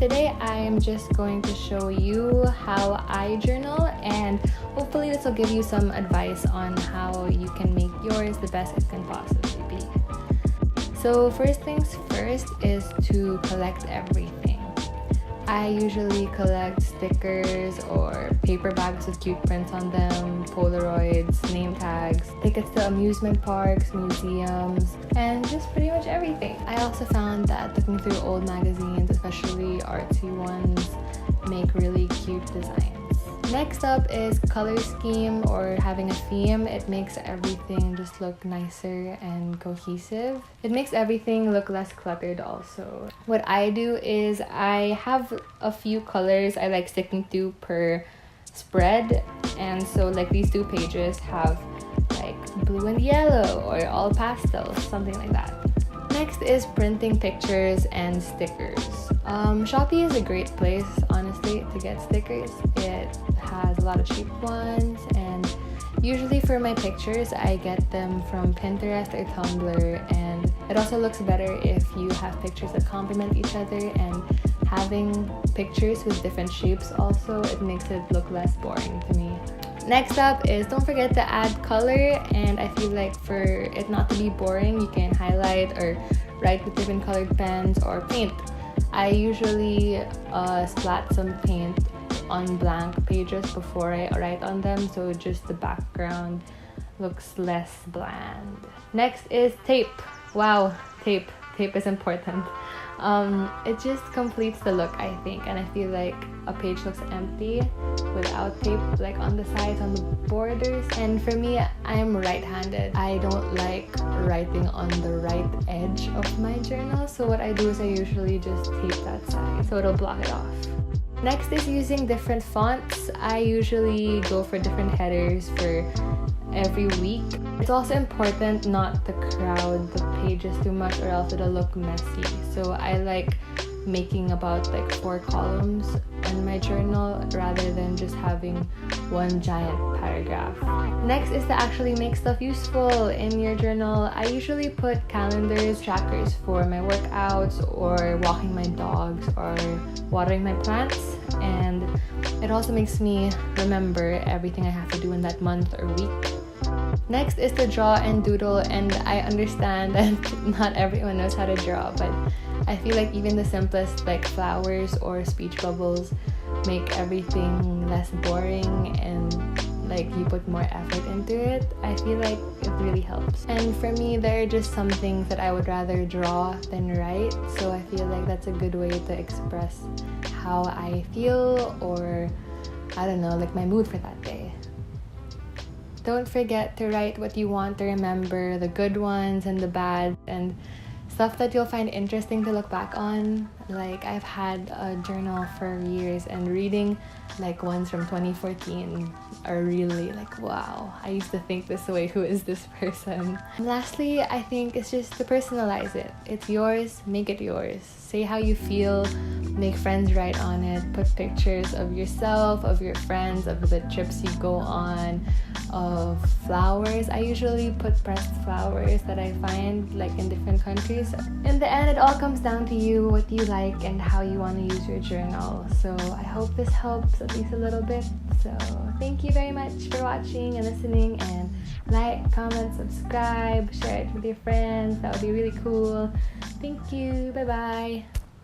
today I am just going to show you how I journal, and hopefully this will give you some advice on how you can make yours the best it can possibly be. So first things first is to collect everything. I usually collect stickers or paper bags with cute prints on them, Polaroids, name tags, tickets to amusement parks, museums, and just pretty much everything. I also found that looking through old magazines, especially artsy ones, make really cute designs. Next up is color scheme or having a theme. It makes everything just look nicer and cohesive. It makes everything look less cluttered also. What I do is I have a few colors I like sticking to per spread, and so like these 2 pages have like blue and yellow or all pastels, something like that. Next is printing pictures and stickers. Shopee is a great place, honestly, to get stickers. It has a lot of cheap ones, and usually for my pictures, I get them from Pinterest or Tumblr, and it also looks better if you have pictures that complement each other, and having pictures with different shapes also, it makes it look less boring to me. Next up is don't forget to add color, and I feel like for it not to be boring, you can highlight or write with different colored pens or paint. I usually splat some paint on blank pages before I write on them, so just the background looks less bland. Next is tape. Wow, tape is important. It just completes the look, I think, and I feel like a page looks empty without tape like on the sides, on the borders. And for me, I'm right-handed. I don't like writing on the right edge of my journal, so what I do is I usually just tape that side so it'll block it off. Next is using different fonts. I usually go for different headers for every week. It's also important not to crowd the pages too much or else it'll look messy. So I like making about like 4 columns in my journal rather than just having one giant paragraph. Next is to actually make stuff useful in your journal. I usually put calendars, trackers for my workouts or walking my dogs or watering my plants, and it also makes me remember everything I have to do in that month or week. Next is to draw and doodle, and I understand that not everyone knows how to draw, but I feel like even the simplest like flowers or speech bubbles make everything less boring, and like you put more effort into it. I feel like it really helps. And for me, there are just some things that I would rather draw than write, so I feel like that's a good way to express how I feel, or I don't know, like my mood for that day. Don't forget to write what you want to remember, the good ones and the bad, and stuff that you'll find interesting to look back on. Like I've had a journal for years, and reading like ones from 2014 are really like, wow, I used to think this way, who is this person? And lastly, I think it's just to personalize it. It's yours, make it yours. Say how you feel, make friends write on it, put pictures of yourself, of your friends, of the trips you go on, of flowers. I usually put pressed flowers that I find like in different countries. In the end, it all comes down to you, what you like and how you want to use your journal. So I hope this helps at least a little bit. So thank you very much for watching and listening, and like, comment, subscribe, share it with your friends. That would be really cool. Thank you. Bye bye.